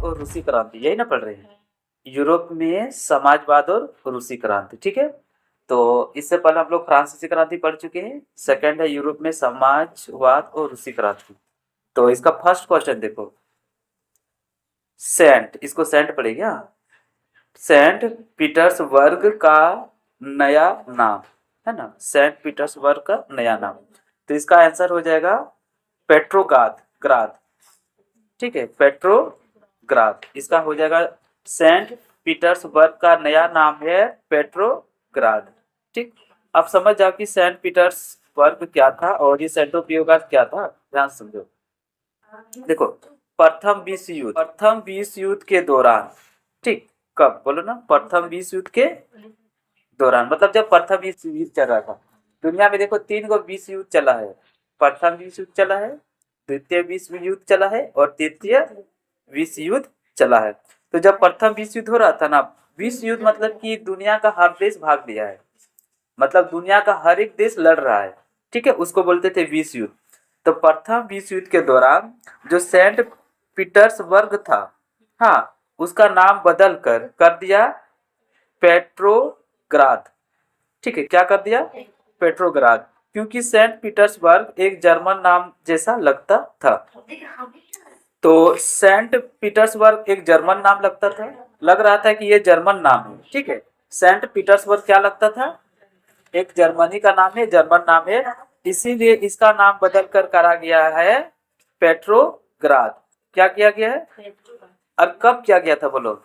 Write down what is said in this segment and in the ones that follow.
और रूसी क्रांति, यही ना पढ़ रहे हैं। यूरोप में समाजवाद और रूसी क्रांति, ठीक है। तो इससे पहले हम लोग फ्रांसीसी क्रांति पढ़ चुके हैं। सेकंड है यूरोप में समाजवाद और रूसी क्रांति। तो इसका फर्स्ट क्वेश्चन देखो, सेंट, इसको सेंट पढ़ेगा, सेंट पीटर्सबर्ग का नया नाम, है ना, सेंट पीटर्सबर्ग का नया नाम। तो इसका आंसर हो जाएगा पेट्रोग्राद, ग्राद, ठीक है, पेट्रोग्राद। इसका हो जाएगा सेंट पीटर्सबर्ग का नया नाम है पेट्रोग्राद, ठीक। अब समझ जाओ कि सेंट पीटर्सबर्ग क्या था और ये सेंटो पियोगाद क्या था, ध्यान समझो। देखो, प्रथम विश्व युद्ध के दौरान, ठीक, कब बोलो ना, प्रथम विश्व युद्ध के दौरान, मतलब जब प्रथम विश्व युद्ध चल रहा था। दुनिया में देखो 3 गो विश्व युद्ध चला है, प्रथम विश्व युद्ध चला है, द्वितीय विश्व युद्ध चला है और तृतीय विश्व युद्ध चला है। तो जब प्रथम विश्व युद्ध हो रहा था ना, विश्व युद्ध मतलब कि दुनिया का हर देश भाग लिया है, मतलब दुनिया का हर एक देश लड़ रहा है, ठीक है, उसको बोलते थे विश्व युद्ध। तो प्रथम विश्व युद्ध के दौरान जो सेंट पीटर्सबर्ग था, हाँ, उसका नाम बदल कर दिया पेट्रोग्राद, ठीक है, क्या कर दिया, पेट्रोग्राद, क्योंकि सेंट पीटर्सबर्ग एक जर्मन नाम जैसा लगता था। तो सेंट पीटर्सबर्ग एक जर्मन नाम लगता था, लग रहा था कि ये जर्मन नाम है, ठीक है, सेंट पीटर्सबर्ग क्या लगता था, एक जर्मनी का नाम है, जर्मन नाम है, इसीलिए इसका नाम बदल कर करा गया है पेट्रोग्राद। क्या किया गया है, और कब किया गया था बोलो,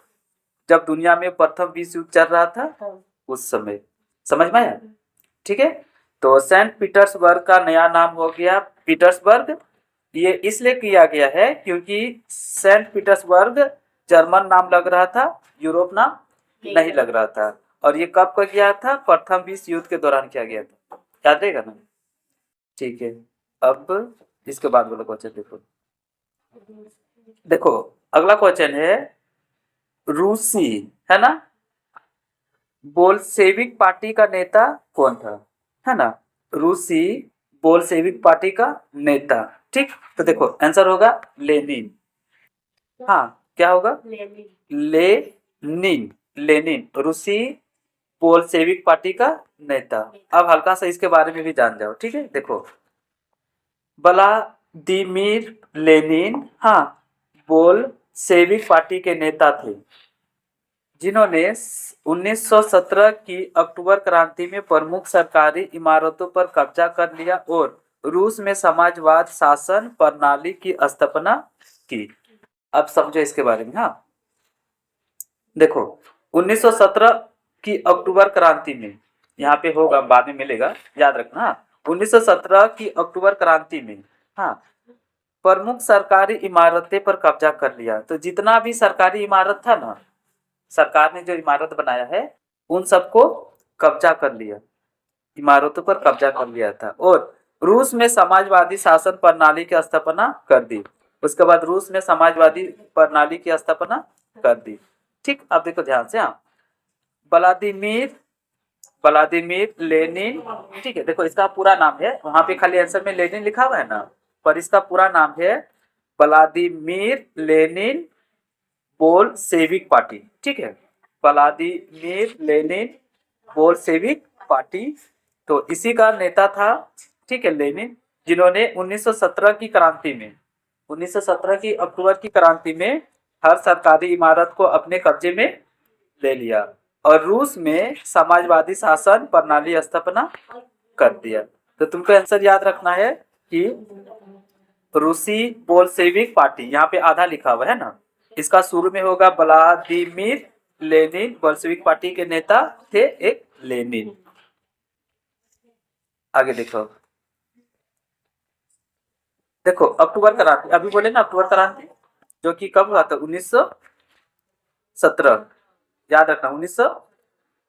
जब दुनिया में प्रथम विश्व युद्ध चल रहा था उस समय, समझ में आया, ठीक है। तो सेंट पीटर्सबर्ग का नया नाम हो गया पीटर्सबर्ग। ये इसलिए किया गया है क्योंकि सेंट पीटर्सबर्ग जर्मन नाम लग रहा था, यूरोप नाम नहीं लग रहा था। और ये कब का किया था, प्रथम विश्व युद्ध के दौरान किया गया था, याद रहेगा ना, ठीक है। अब इसके बाद बोलो क्वेश्चन देखो, देखो अगला क्वेश्चन है, रूसी, है ना, बोल्शेविक पार्टी का नेता कौन था, है ना, रूसी बोल्शेविक पार्टी का नेता, ठीक। तो देखो आंसर होगा लेनिन, हाँ, क्या होगा, लेनिन, लेनिन रूसी बोल्शेविक पार्टी का नेता। अब हल्का सा इसके बारे में भी जान जाओ, ठीक है। देखो, व्लादिमीर लेनिन, हाँ, बोल्शेविक पार्टी के नेता थे, जिन्होंने 1917 की अक्टूबर क्रांति में प्रमुख सरकारी इमारतों पर कब्जा कर लिया और रूस में समाजवाद शासन प्रणाली की स्थापना की। अब समझो इसके बारे में, हाँ, देखो 1917 की अक्टूबर क्रांति में, यहाँ पे होगा बाद में मिलेगा, याद रखना, 1917 की अक्टूबर क्रांति में, हाँ, प्रमुख सरकारी इमारतें पर कब्जा कर लिया। तो जितना भी सरकारी इमारत था ना, सरकार ने जो इमारत बनाया है उन सबको कब्जा कर लिया, इमारतों पर कब्जा कर लिया था, और रूस में समाजवादी शासन प्रणाली की स्थापना कर दी। उसके बाद रूस में समाजवादी प्रणाली की स्थापना कर दी, ठीक। अब देखो ध्यान से, हाँ, व्लादिमीर व्लादिमीर लेनिन, ठीक है, देखो इसका पूरा नाम है, वहां पे खाली आंसर में लेनिन लिखा हुआ है ना, पर इसका पूरा नाम है व्लादिमीर लेनिन बोल्शेविक पार्टी, ठीक है, व्लादिमीर लेनिन बोल्शेविक पार्टी। तो इसी का नेता था, ठीक है, लेनिन, जिन्होंने 1917 की क्रांति में, 1917 की अक्टूबर की क्रांति में हर सरकारी इमारत को अपने कब्जे में ले लिया और रूस में समाजवादी शासन प्रणाली स्थापना कर दिया। तो तुमको आंसर याद रखना है कि रूसी बोल्शेविक पार्टी, यहाँ पे आधा लिखा हुआ है ना, इसका शुरू में होगा व्लादिमीर लेनिन, बोल्शेविक पार्टी के नेता थे एक लेनिन। आगे देखो, देखो अक्टूबर क्रांति, अभी बोले ना अक्टूबर क्रांति, जो कि कब हुआ था, 1917, याद रखना 1900।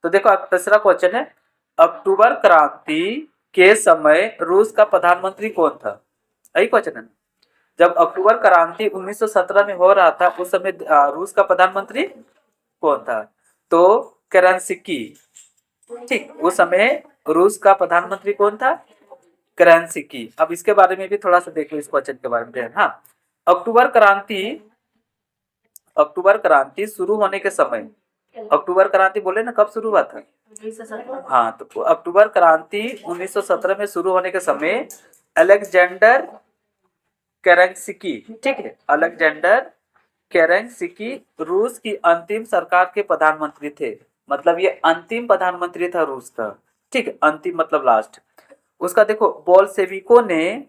तो देखो तीसरा क्वेश्चन है, अक्टूबर क्रांति के समय रूस का प्रधानमंत्री कौन था, यही क्वेश्चन है ना। जब अक्टूबर क्रांति 1917 में हो रहा था उस समय रूस का प्रधानमंत्री कौन था, तो केरेंस्की, ठीक, उस समय रूस का प्रधानमंत्री कौन था, केरेंस्की। अब इसके बारे में भी थोड़ा सा देख लो, इस क्वेश्चन के बारे में, हाँ, अक्टूबर क्रांति अक्टूबर क्रांति शुरू होने के समय, अक्टूबर क्रांति बोले ना, कब शुरू हुआ था? हाँ, तो अक्टूबर क्रांति 1917 में शुरू होने के समय अलेक्जेंडर केरेंस्की, ठीक है, अलेक्जेंडर केरेंस्की रूस की अंतिम सरकार के प्रधानमंत्री थे। मतलब ये अंतिम प्रधानमंत्री था रूस का, ठीक है, अंतिम मतलब लास्ट। उसका देखो बोल्शेविकों ने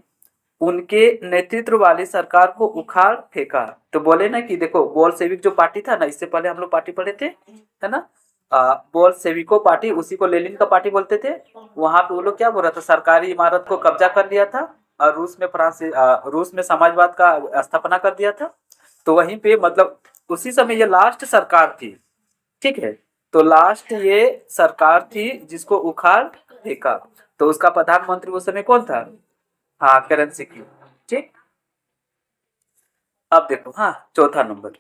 उनके नेतृत्व वाली सरकार को उखाड़ फेंका। तो बोले ना कि देखो बोल्शेविक जो पार्टी था ना, इससे पहले हम लोग पार्टी पढ़े थे, है ना, बोल्शेविको पार्टी, उसी को लेनिन का पार्टी बोलते थे। वहां पे वो लोग क्या बोल रहा था, सरकारी इमारत को कब्जा कर लिया था और रूस में समाजवाद का स्थापना कर दिया था। तो वहीं पे मतलब उसी समय ये लास्ट सरकार थी, ठीक है, तो लास्ट ये सरकार थी जिसको उखाड़ फेंका। तो उसका प्रधानमंत्री उस समय कौन था? हाँ, केरेंस्की, ठीक। अब देखो, हाँ, चौथा नंबर,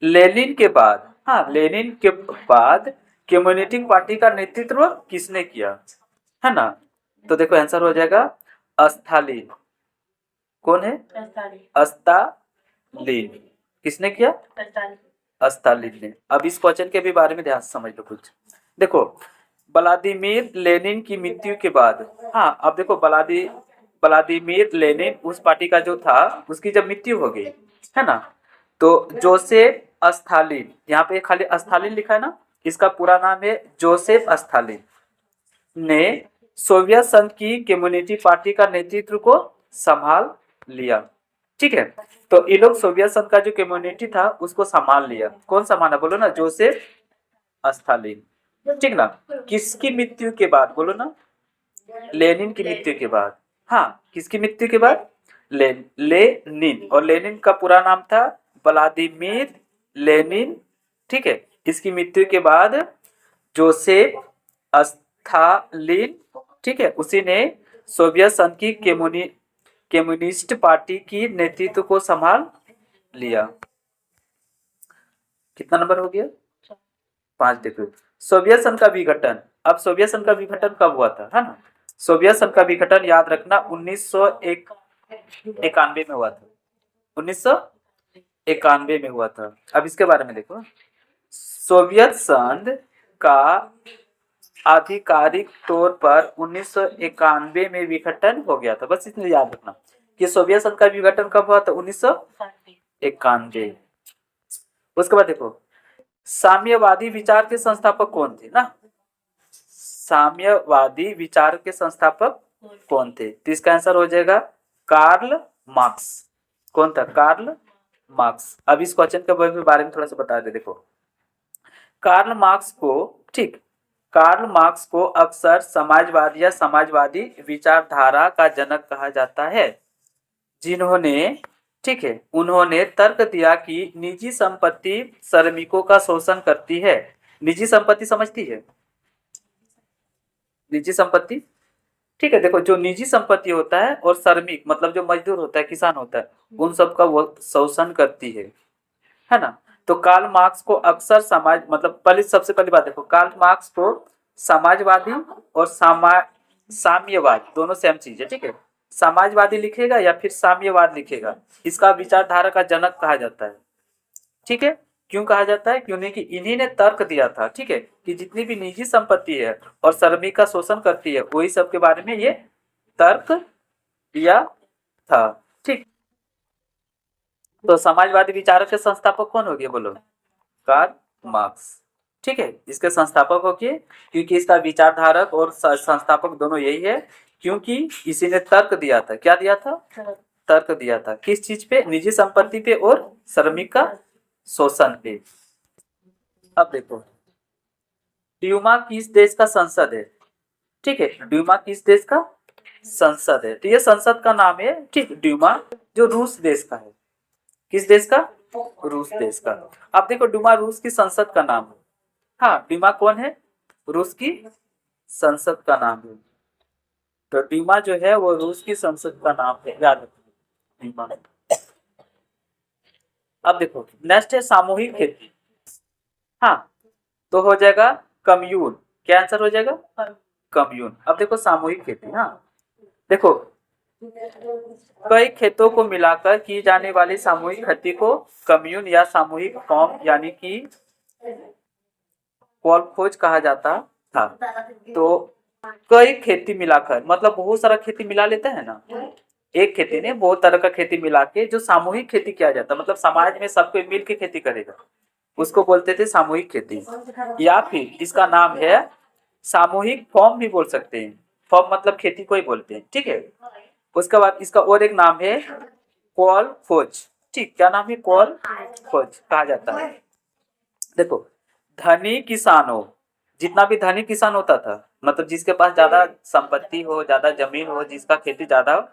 लेनिन के बाद, हाँ, लेनिन के बाद कम्युनिस्ट पार्टी का नेतृत्व किसने किया, है ना? तो देखो आंसर हो जाएगा स्टालिन। कौन है? स्टालिन। किसने किया? स्टालिन ने। अब इस क्वेश्चन के भी बारे में ध्यान से समझ लो कुछ। देखो व्लादिमीर लेनिन की मृत्यु के बाद, हाँ, अब देखो व्लादिमीर लेनिन उस पार्टी का जो था, उसकी जब मृत्यु हो गई, है ना, तो जोसेफ स्टालिन, यहाँ पे खाली स्टालिन लिखा है ना, इसका पूरा नाम है जोसेफ स्टालिन, ने सोवियत संघ की कम्युनिस्ट पार्टी का नेतृत्व को संभाल लिया, ठीक है। तो ये लोग सोवियत संघ का जो कम्युनिस्ट था उसको संभाल लिया। कौन संभाला बोलो ना? जोसेफ स्टालिन, ठीक ना। किसकी मृत्यु के बाद बोलो ना? लेनिन की मृत्यु के बाद। हाँ, किसकी मृत्यु के बाद? लेनिन। और लेनिन का पूरा नाम था व्लादिमीर लेनिन, ठीक है। इसकी मृत्यु के बाद जोसेफ स्टालिन, ठीक है, उसी ने सोवियत संघ की कम्युनिस्ट पार्टी की नेतृत्व को संभाल लिया। कितना नंबर हो गया? 5। देखो सोवियत संघ का विघटन। अब सोवियत संघ का विघटन कब हुआ था, है ना? सोवियत संघ का विघटन याद रखना 1991 में हुआ था। 1991 में हुआ था। अब इसके बारे में देखो, सोवियत संघ का आधिकारिक तौर पर 1991 में विघटन हो गया था। बस इतना याद रखना कि सोवियत संघ का विघटन कब हुआ था? 1991। उसके बाद देखो साम्यवादी विचार के संस्थापक कौन थे ना? साम्यवादी विचार के संस्थापक कौन थे? तो इसका आंसर हो जाएगा कार्ल मार्क्स। कौन था? Karl Marx. अब इस क्वेश्चन के बारे में थोड़ा सा बता दे। देखो कार्ल मार्क्स को, ठीक, कार्ल मार्क्स को अक्सर समाजवादी या समाजवादी विचारधारा का जनक कहा जाता है, जिन्होंने, ठीक है, उन्होंने तर्क दिया कि निजी संपत्ति श्रमिकों का शोषण करती है। निजी संपत्ति समझती है? निजी संपत्ति, ठीक है। देखो जो निजी संपत्ति होता है और श्रमिक मतलब जो मजदूर होता है, किसान होता है, उन सब का वो शोषण करती है ना। तो कार्ल मार्क्स को अक्सर समाज मतलब पहले सबसे पहली बात देखो, कार्ल मार्क्स को समाजवादी और साम्यवाद दोनों सेम चीज है, ठीक है। समाजवादी लिखेगा या फिर साम्यवाद लिखेगा, इसका विचारधारा का जनक कहा जाता है, ठीक है। क्यों कहा जाता है? क्योंकि इन्हीं ने तर्क दिया था, ठीक है, कि जितनी भी निजी संपत्ति है और श्रमिक का शोषण करती है, वही सब के बारे में ये तर्क दिया था, ठीक। तो समाजवादी विचारों के संस्थापक कौन हो गए बोलो? कार्ल मार्क्स, ठीक है। इसके संस्थापक हो गए क्योंकि इसका विचारधारक और संस्थापक दोनों यही है, क्योंकि इसी ने तर्क दिया था। क्या दिया था? तर्क दिया था। किस चीज पे? निजी संपत्ति पे और श्रमिक का शोषण पे। अब देखो ड्यूमा किस देश का संसद है? ठीक है, ड्यूमा किस देश का संसद है? तो ये संसद का नाम है, ठीक, ड्यूमा, जो रूस देश का है। किस देश का? रूस देश का। अब देखो ड्यूमा रूस की संसद का नाम है। हाँ, ड्यूमा कौन है? रूस की संसद का नाम है। तो ड्यूमा जो है वो रूस की संसद का नाम है, याद रखो ड्यूमा। अब देखो नेक्स्ट है सामूहिक खेती। हाँ, तो हो जाएगा कम्यून। क्या आंसर हो जाएगा? कम्यून। अब देखो सामूहिक खेती। हाँ, देखो कई खेतों को मिलाकर की जाने वाली सामूहिक खेती को कम्यून या सामूहिक फॉर्म यानी कि कॉलखोज कहा जाता था। तो कई खेती मिलाकर मतलब बहुत सारा खेती मिला लेता है ना, एक खेती ने बहुत तरह का खेती मिला के जो सामूहिक खेती किया जाता, मतलब समाज में सबको मिल के खेती करेगा, उसको बोलते थे सामूहिक खेती। या फिर इसका नाम है सामूहिक फॉर्म भी बोल सकते हैं, फॉर्म मतलब खेती को ही बोलते हैं, ठीक है। उसके बाद इसका और एक नाम है कॉल खोज, ठीक, क्या नाम है, कॉल खोज कहा जाता है। देखो, धनी किसानों, जितना भी धनी किसान होता था, मतलब जिसके पास ज्यादा संपत्ति हो, ज्यादा जमीन हो, जिसका खेती ज्यादा हो,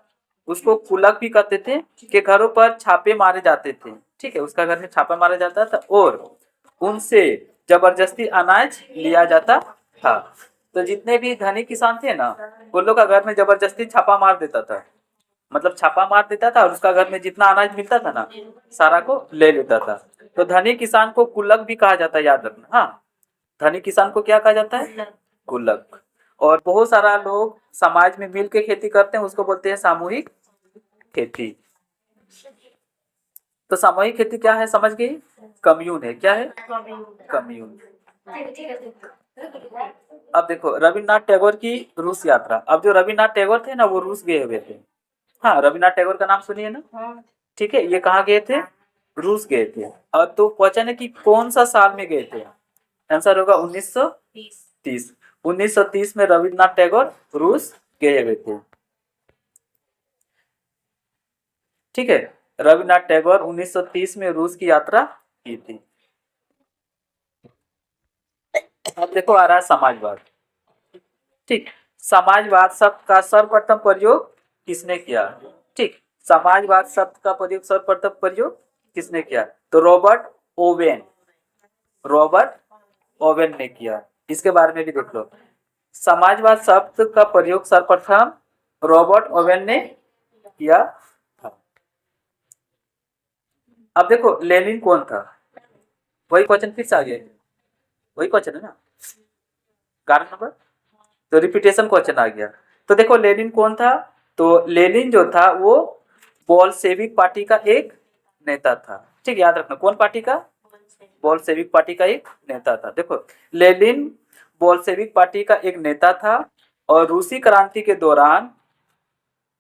उसको कुलक भी कहते थे, कि घरों पर छापे मारे जाते थे, ठीक है, उसका घर में छापा मारा जाता था और उनसे जबरदस्ती अनाज लिया जाता था। तो जितने भी धनी किसान थे ना, उन लोग का घर में जबरदस्ती छापा मार देता था, मतलब छापा मार देता था और उसका घर में जितना अनाज मिलता था ना, सारा को ले लेता था। तो धनी किसान को कुलक भी कहा जाता है, याद रखना। हाँ, धनी किसान को क्या कहा जाता है, कुलक। और बहुत सारा लोग समाज में मिल के खेती करते हैं, उसको बोलते हैं सामूहिक खेती। तो सामूहिक खेती क्या है, समझ गई, कम्यून है, क्या है, कम्यून। अब देखो रविन्द्रनाथ टैगोर की रूस यात्रा। अब जो रविन्द्रनाथ टैगोर थे ना, वो रूस गए हुए थे। हाँ, रविन्द्रनाथ टैगोर का नाम सुनिए ना, ठीक है, ये कहाँ गए थे, रूस गए थे। और तो क्वेश्चन है कि कौन सा साल में गए थे, आंसर होगा 1930। 1930 में रविन्द्रनाथ टैगोर रूस गए हुए थे, ठीक है। रविन्द्रनाथ टैगोर 1930 में रूस की यात्रा की थी। अब देखो आ रहा है समाजवाद, ठीक। समाजवाद शब्द का सर्वप्रथम प्रयोग किसने किया, ठीक, समाजवाद शब्द का प्रयोग सर्वप्रथम प्रयोग किसने किया, तो रॉबर्ट ओवेन, रॉबर्ट ओवेन ने किया। इसके बारे में भी देख लो, समाजवाद शब्द का प्रयोग सर्वप्रथम रॉबर्ट ओवेन ने किया था। अब देखो लेनिन कौन था, वही क्वेश्चन फिर से आ गया, वही क्वेश्चन है ना, कारण नंबर, तो रिपीटेशन क्वेश्चन आ गया। तो देखो लेनिन कौन था, तो लेनिन जो था वो बोल्शेविक पार्टी का एक नेता था, ठीक, याद रखना, कौन पार्टी का, बोल्शेविक पार्टी का एक नेता था। देखो लेनिन बोल्शेविक पार्टी का एक नेता था और रूसी क्रांति के दौरान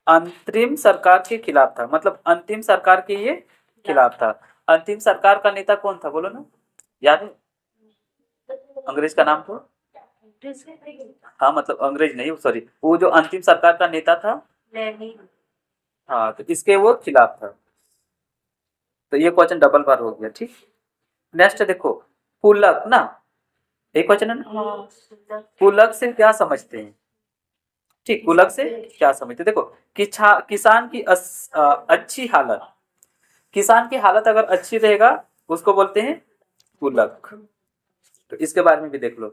अंतरिम सरकार के खिलाफ था, मतलब अंतिम सरकार के ये खिलाफ था। अंतिम सरकार का नेता कौन था, बोलो ना, याद है, अंग्रेज का नाम तो, हाँ मतलब अंग्रेज नहीं, सॉरी, वो जो अंतिम सरकार का नेता था, हाँ, तो इसके वो खिलाफ था। तो ये क्वेश्चन डबल बार हो गया, ठीक। नेक्स्ट देखो कुलक ना, एक क्वेश्चन है ना, कुलक से क्या समझते हैं, ठीक, कुलक से क्या समझते हैं। देखो किसान की अच्छी हालत, किसान की हालत अगर अच्छी रहेगा उसको बोलते हैं कुलक। तो इसके बारे में भी देख लो,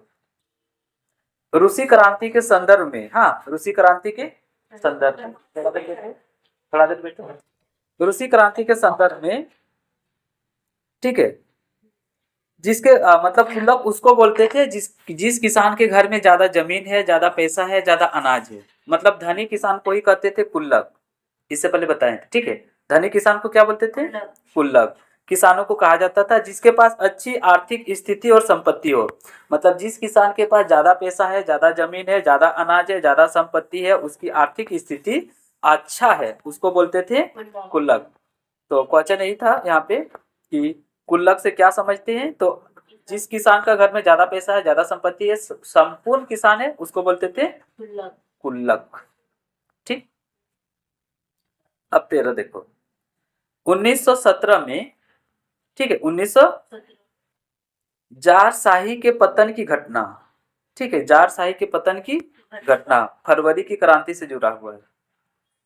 रूसी क्रांति के संदर्भ में, हाँ रूसी क्रांति के संदर्भ में, थोड़ा देर बैठो, रूसी क्रांति के संदर्भ में, ठीक है, जिसके मतलब कुलक उसको बोलते थे जिस किसान के घर में ज्यादा जमीन है, ज्यादा पैसा है, ज्यादा अनाज है, मतलब धनी किसान को ही कहते थे कुल्लक, इससे पहले बताए थे, ठीक है। धनी किसान को क्या बोलते थे, कुल्लक। किसानों को कहा जाता था जिसके पास अच्छी आर्थिक स्थिति और संपत्ति हो, मतलब जिस किसान के पास ज्यादा पैसा है, ज्यादा जमीन है, ज्यादा अनाज है, ज्यादा संपत्ति है, उसकी आर्थिक स्थिति अच्छा है, उसको बोलते थे कुल्लक। तो क्वेश्चन यही था यहाँ पे कि कुल्लक से क्या समझते हैं, तो जिस किसान का घर में ज्यादा पैसा है, ज्यादा संपत्ति है, संपूर्ण किसान है, उसको बोलते थे कुल्लक, ठीक। अब 13 देखो 1917 में, ठीक है, 1900 जारशाही के पतन की घटना, ठीक है, जारशाही के पतन की घटना फरवरी की क्रांति से जुड़ा हुआ है,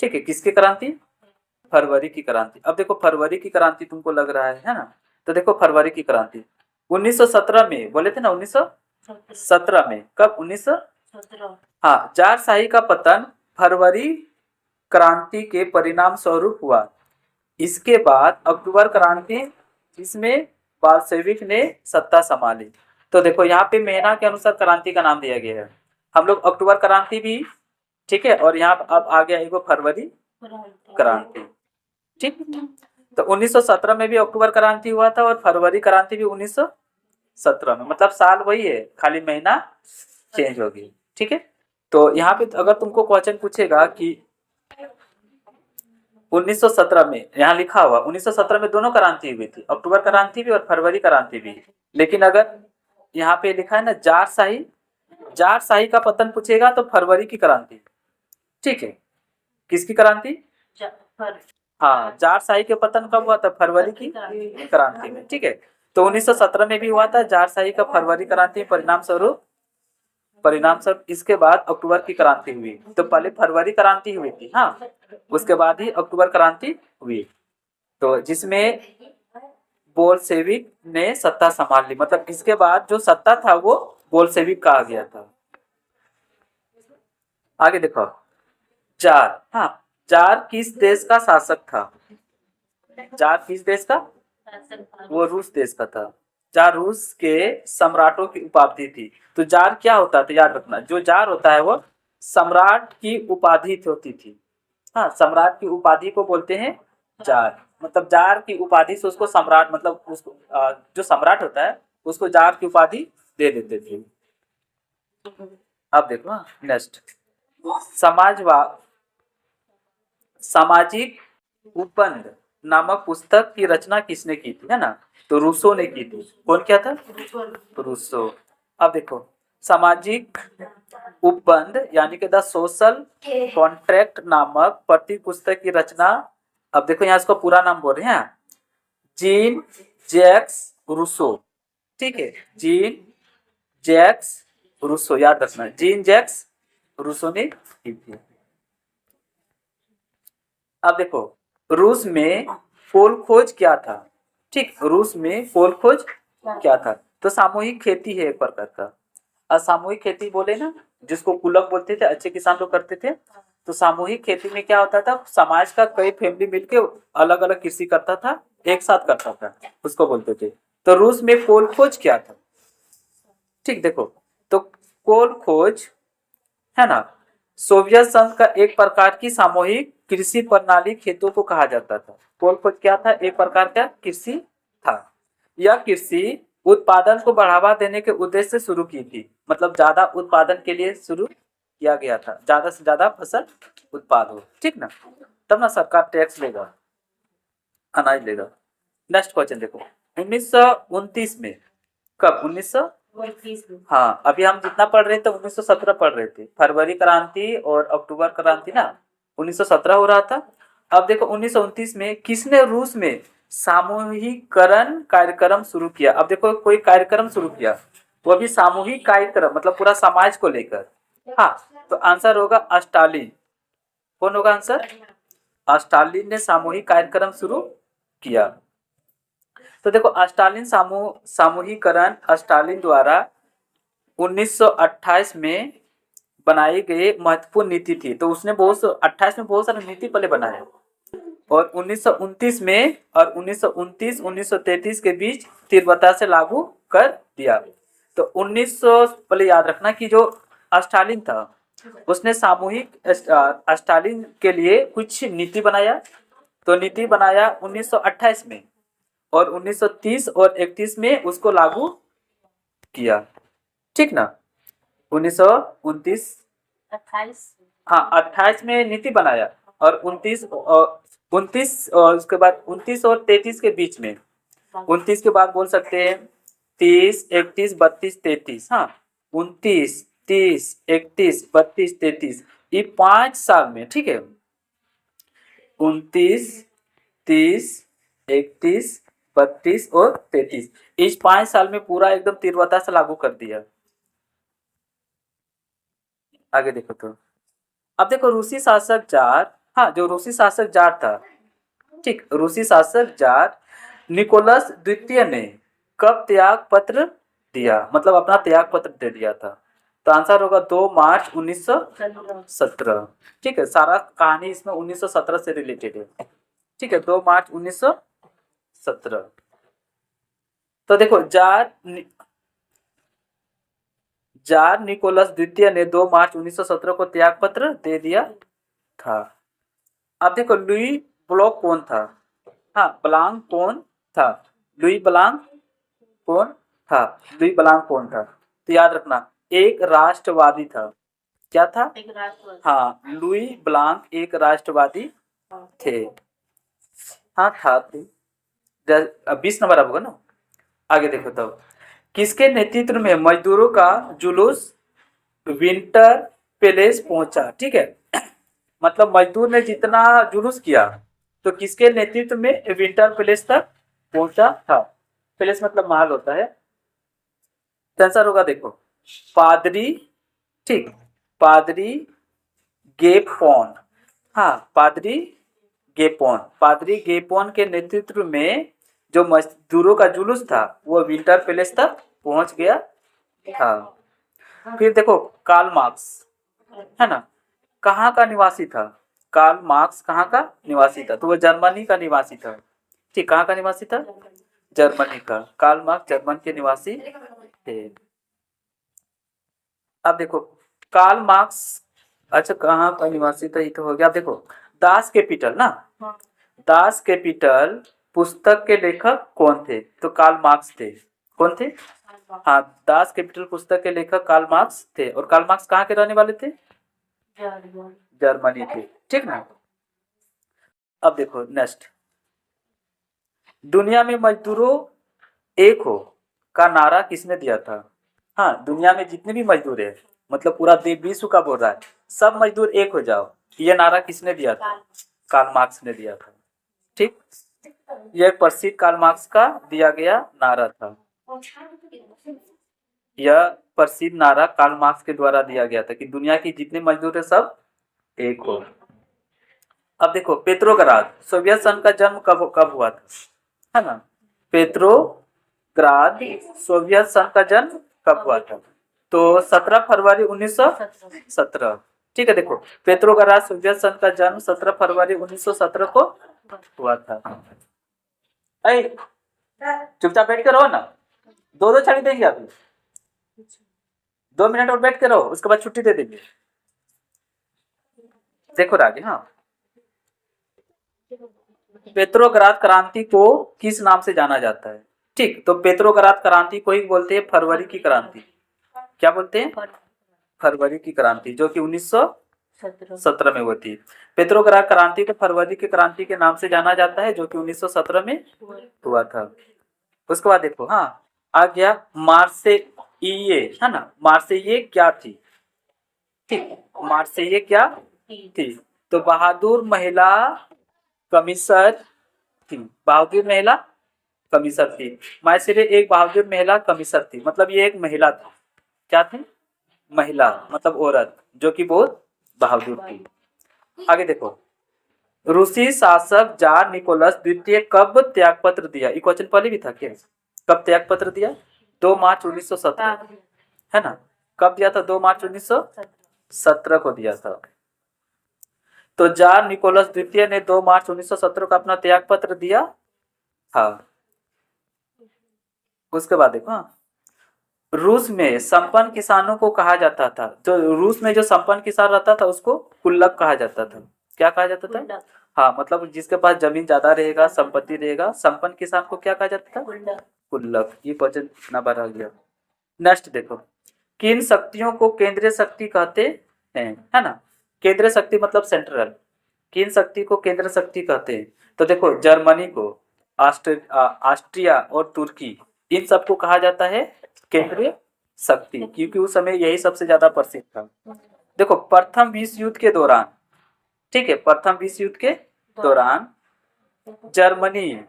ठीक है, किसकी क्रांति, फरवरी की क्रांति। अब देखो फरवरी की क्रांति तुमको लग रहा है ना, तो देखो फरवरी की क्रांति 1917 में बोले थे ना, 1917 में, कब, 1917, हाँ, जारशाही का पतन फरवरी क्रांति के परिणाम स्वरूप हुआ। इसके बाद अक्टूबर क्रांति, जिसमें बाल्शेविक ने सत्ता संभाली। तो देखो यहाँ पे महीना के अनुसार क्रांति का नाम दिया गया है, हम लोग अक्टूबर क्रांति भी, ठीक है, और यहाँ अब आ गया एक फरवरी क्रांति। ठीक, तो 1917 में भी अक्टूबर क्रांति हुआ था और फरवरी क्रांति भी 1917 में, मतलब साल वही है, खाली महीना चेंज हो गई। ठीक है, तो यहाँ पे अगर तुमको क्वेश्चन पूछेगा कि 1917 में, यहाँ लिखा हुआ 1917 में दोनों क्रांति हुई थी, अक्टूबर क्रांति भी और फरवरी क्रांति भी। लेकिन अगर यहाँ पे लिखा है ना जार शाही का पतन पूछेगा तो फरवरी की क्रांति। ठीक है, किसकी क्रांति? हाँ, जार शाही के पतन कब हुआ था? फरवरी की क्रांति में। ठीक है, तो 1917 में भी हुआ था जार शाही का फरवरी क्रांति, परिणाम स्वरूप इसके बाद अक्टूबर की क्रांति हुई। तो पहले फरवरी क्रांति हुई थी, हाँ, उसके बाद ही अक्टूबर क्रांति हुई, तो जिसमें बोल्शेविक ने सत्ता संभाल ली, मतलब इसके बाद जो सत्ता था वो बोल्शेविक कहा गया था। आगे देखो, जार, हाँ, जार किस देश का शासक था? जार किस देश का? वो रूस देश का था। जार रूस के सम्राटों की उपाधि थी। तो जार क्या होता था, याद रखना, जो जार होता है वो सम्राट की उपाधि होती थी। हाँ, सम्राट की उपाधि को बोलते हैं जार, मतलब जार की उपाधि से उसको सम्राट, मतलब उसको जो सम्राट होता है उसको जार की उपाधि दे देते थे। अब देखो नेक्स्ट, समाजवाद सामाजिक उपबंध नामक पुस्तक की रचना किसने की थी, है ना? तो रूसो ने की थी। कौन क्या था? रूसो। अब देखो, सामाजिक उपबंध यानी कि द सोशल कॉन्ट्रैक्ट नामक प्रति पुस्तक की रचना, अब देखो यहाँ इसको पूरा नाम बोल रहे हैं, जीन जैक्स रूसो। ठीक है, जीन जैक्स रूसो, याद रखना, जीन जैक्स रूसो ने की थी। अब देखो, रूस में फूल खोज क्या था? ठीक, रूस में फूल खोज क्या था? तो सामूहिक खेती है एक प्रकार का। असामूहिक खेती बोले ना, जिसको कुलक बोलते थे, अच्छे किसान लोग करते थे। तो सामूहिक खेती में क्या होता था, समाज का कई फैमिली मिलके अलग अलग कृषि करता था, एक साथ करता था, उसको बोलते थे। तो रूस में कोल खोज क्या था? ठीक, देखो, तो कोल खोज है ना, सोवियत संघ का एक प्रकार की सामूहिक कृषि प्रणाली खेतों को कहा जाता था। कोल खोज क्या था? एक प्रकार का कृषि था। यह कृषि उत्पादन को बढ़ावा देने के उद्देश्य से शुरू की थी, मतलब ज्यादा उत्पादन के लिए शुरू किया गया था, ज्यादा से ज्यादा फसल उत्पाद हो। ठीक ना, तब ना सरकार टैक्स लेगा, अनाज लेगा। नेक्स्ट क्वेश्चन देखो, 1929 में, कब? 1900, हाँ, अभी हम जितना पढ़ रहे थे 1917 पढ़ रहे थे, फरवरी क्रांति और अक्टूबर क्रांति ना 1917 हो रहा था। अब देखो 1929 में किसने रूस में सामूहिकरण कार्यक्रम शुरू किया? अब देखो, कोई कार्यक्रम शुरू किया, वो भी सामूहिक कार्यक्रम, मतलब पूरा समाज को लेकर। हाँ, तो आंसर होगा स्टालिन। कौन होगा आंसर? स्टालिन ने सामूहिक कार्यक्रम शुरू किया। तो देखो, स्टालिन सामूहिकरण स्टालिन द्वारा 1928 में बनाई गई महत्वपूर्ण नीति थी। तो उसने 28 में बहुत सारी नीति पहले बनाए, और 1929 में और 1933 के बीच तीव्रता से लागू कर दिया। तो 1900 पहले याद रखना कि जो स्टालिन था उसने सामूहिक स्टालिन के लिए कुछ नीति बनाया। तो नीति बनाया 1928 में, और 1930 और 31 में उसको लागू किया। ठीक ना, 1929, 28, हाँ 28 में नीति बनाया, और 29 और उसके बाद 29 और 33 के बीच में, 29 के बाद बोल सकते हैं 30, 31, 32, 33, हाँ 29, 30, 31, 32, 33, ये 5 साल में। ठीक है, 29, 30, 31, 32 और 33, इस 5 साल में पूरा एकदम तीव्रता से लागू कर दिया। आगे देखो, तो अब देखो, रूसी शासक जार, हाँ, जो रूसी शासक जार था, ठीक, रूसी शासक जार निकोलस द्वितीय ने कब त्याग पत्र दिया, मतलब अपना त्याग पत्र दे दिया था? तो आंसर होगा 2 मार्च 1917। ठीक है, सारा कहानी इसमें 1917 से रिलेटेड है। ठीक है, 2 मार्च 1917। तो देखो, जार निकोलस द्वितीय ने 2 मार्च 1917 को त्याग पत्र दे दिया था। अब देखो लुई ब्लॉक कौन था? हाँ, ब्लांक कौन था? लुई ब्लांक कौन था? लुई ब्लांक कौन था? तो याद रखना, एक राष्ट्रवादी था। क्या था? एक राष्ट्रवादी। हाँ, लुई ब्लांक एक राष्ट्रवादी थे। हाँ था थे। 20 नंबर अब होगा ना। आगे देखो तब, किसके नेतृत्व में मजदूरों का जुलूस विंटर पैलेस पहुंचा? ठीक है, मतलब मजदूर ने जितना जुलूस किया तो किसके नेतृत्व में विंटर पैलेस तक पहुंचा था? पैलेस मतलब महल होता है। तो आंसर होगा देखो, पादरी, ठीक, पादरी गेपोन। हाँ, पादरी गेपोन के नेतृत्व में जो मजदूरों का जुलूस था वो विंटर पैलेस तक पहुंच गया था। फिर देखो, कार्ल मार्क्स, है ना, कहाँ का निवासी था? कार्ल मार्क्स कहाँ का निवासी था? तो वो जर्मनी का निवासी था। ठीक, कहाँ का निवासी था? जर्मनी का। कार्ल मार्क्स जर्मन के निवासी थे। अब देखो, कार्ल मार्क्स, अच्छा कहाँ का निवासी था ये तो हो गया। अब देखो, दास कैपिटल ना, दास कैपिटल पुस्तक के लेखक कौन थे? तो कार्ल मार्क्स थे। कौन थे? हाँ, दास कैपिटल पुस्तक के लेखक कार्ल मार्क्स थे। और कार्ल मार्क्स कहाँ के रहने वाले थे? जर्मनी के। ठीक ना। अब देखो नेक्स्ट, दुनिया में मजदूरों एक हो का नारा किसने दिया था? हाँ, दुनिया में जितने भी मजदूर है, मतलब पूरा विश्व का बोल रहा है, सब मजदूर एक हो जाओ, ये नारा किसने दिया था? कार्ल मार्क्स ने दिया था। ठीक, यह प्रसिद्ध कार्ल मार्क्स का दिया गया नारा था। यह प्रसिद्ध नारा कार्ल मार्क्स के द्वारा दिया गया था कि दुनिया की जितने मजदूर है सब एक हो। अब देखो, पेट्रोग्राद सोवियत संघ का जन्म कब कब हुआ था? है ना, पेट्रोग्राद सोवियत संघ का जन्म कब हुआ था? तो 17 फरवरी 1917। ठीक है, देखो, पेट्रोग्राद सोवियत संघ का जन्म 17 फरवरी 1917 को हुआ था। चुपचाप बैठ के रहो ना, दो छड़ी देंगे अभी, 2 मिनट और बैठ के रहो, उसके बाद छुट्टी दे देंगे। देखो आगे। हाँ, पेट्रोग्राद क्रांति को किस नाम से जाना जाता है? ठीक, तो पेट्रोग्राद क्रांति को ही बोलते हैं फरवरी की क्रांति। क्या बोलते हैं? फरवरी की क्रांति, जो कि 1917 में होती। पेट्रोग्राद क्रांति को फरवरी की क्रांति के नाम से जाना जाता है, जो कि 1917 में हुआ था। उसके बाद देखो, हाँ आ गया मार्सेइये, है ना, मार्सेइये क्या थी? ठीक, मार्सेइये क्या थी? तो बहादुर महिला कमिश्नर थी। बहादुर महिला कमिश्नर थी। मार्सेइये एक बहादुर महिला कमिश्नर थी, मतलब ये एक महिला थी। क्या थी? महिला, मतलब औरत, जो कि बहुत बहादुर थी। आगे देखो, रूसी शासक जार निकोलस द्वितीय कब त्यागपत्र दिया? ये क्वेश्चन पहले भी था क्या? कब त्यागपत्र दिया? 2 मार्च 1917, है ना। कब दिया था? 2 मार्च 1917 को दिया था। तो जार निकोलस द्वितीय ने 2 मार्च 1917 को अपना त्यागपत्र दिया। हाँ, उसके बाद देखो, हाँ, रूस में संपन्न किसानों को कहा जाता था, जो रूस में जो संपन्न किसान रहता था उसको कुल्लक कहा जाता था। क्या कहा जाता था? हाँ, मतलब जिसके पास जमीन ज्यादा रहेगा, संपत्ति रहेगा, संपन्न किसान को क्या कहा जाता था? कुल्लक। ये क्वेश्चन कितना बार आ गया। नेक्स्ट देखो, किन शक्तियों को केंद्रीय शक्ति कहते हैं? है ना, केंद्रीय शक्ति मतलब सेंट्रल। किन शक्ति को केंद्र शक्ति कहते हैं? तो देखो, जर्मनी को, ऑस्ट्रिया और तुर्की, इन सबको कहा जाता है केंद्रीय शक्ति, क्योंकि उस समय यही सबसे ज्यादा प्रसिद्ध था। देखो, प्रथम विश्व युद्ध के दौरान, ठीक है, प्रथम विश्व युद्ध के दौरान जर्मनी,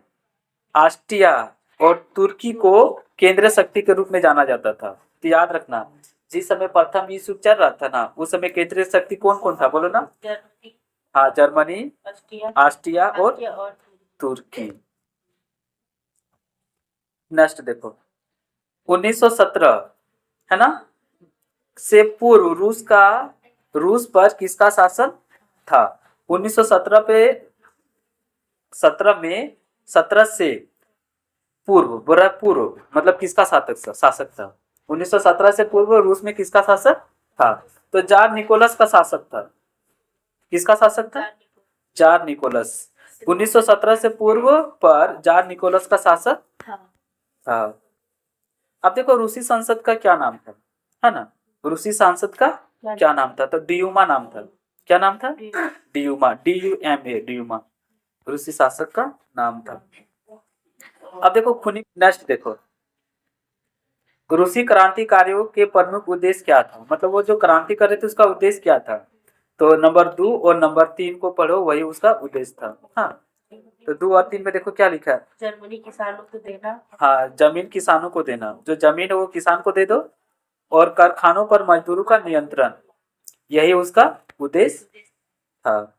ऑस्ट्रिया और तुर्की को केंद्रीय शक्ति के रूप में जाना जाता था। तो याद रखना, जिस समय प्रथम विश्व युद्ध चल रहा था ना, उस समय केंद्रीय शक्ति कौन कौन था? बोलो ना। हाँ, जर्मनी, ऑस्ट्रिया और तुर्की। नेक्स्ट देखो, 1917, है ना, से पूर्व रूस पर किसका शासन था? 1917 पे 17 में 17 से पूर्व मतलब किसका शासक था? 1917 से पूर्व रूस में किसका शासक था? तो जार निकोलस का शासक था। किसका शासक था? Jar Nicholas. 1917 से पूर्व पर जार निकोलस का शासक था। अब देखो रूसी संसद का क्या नाम था, है ना, रूसी सांसद का क्या नाम था, तो डियूमा नाम था। क्या नाम था? डियूमा, DUMA, डियूमा रूसी शासक का नाम था। अब देखो खुनी, नेक्स्ट देखो, रूसी क्रांतिकारियों के प्रमुख उद्देश्य क्या था, मतलब वो जो क्रांति कर रहे थे उसका उद्देश्य क्या था। तो नंबर 2 और नंबर 3 को पढ़ो, वही उसका उद्देश्य था। हाँ, तो 2 और 3 में देखो क्या लिखा है, जर्मनी किसानों को देना। हाँ, जमीन किसानों को देना, जो जमीन है वो किसान को दे दो, और कारखानों पर मजदूरों का नियंत्रण, यही उसका उद्देश्य था।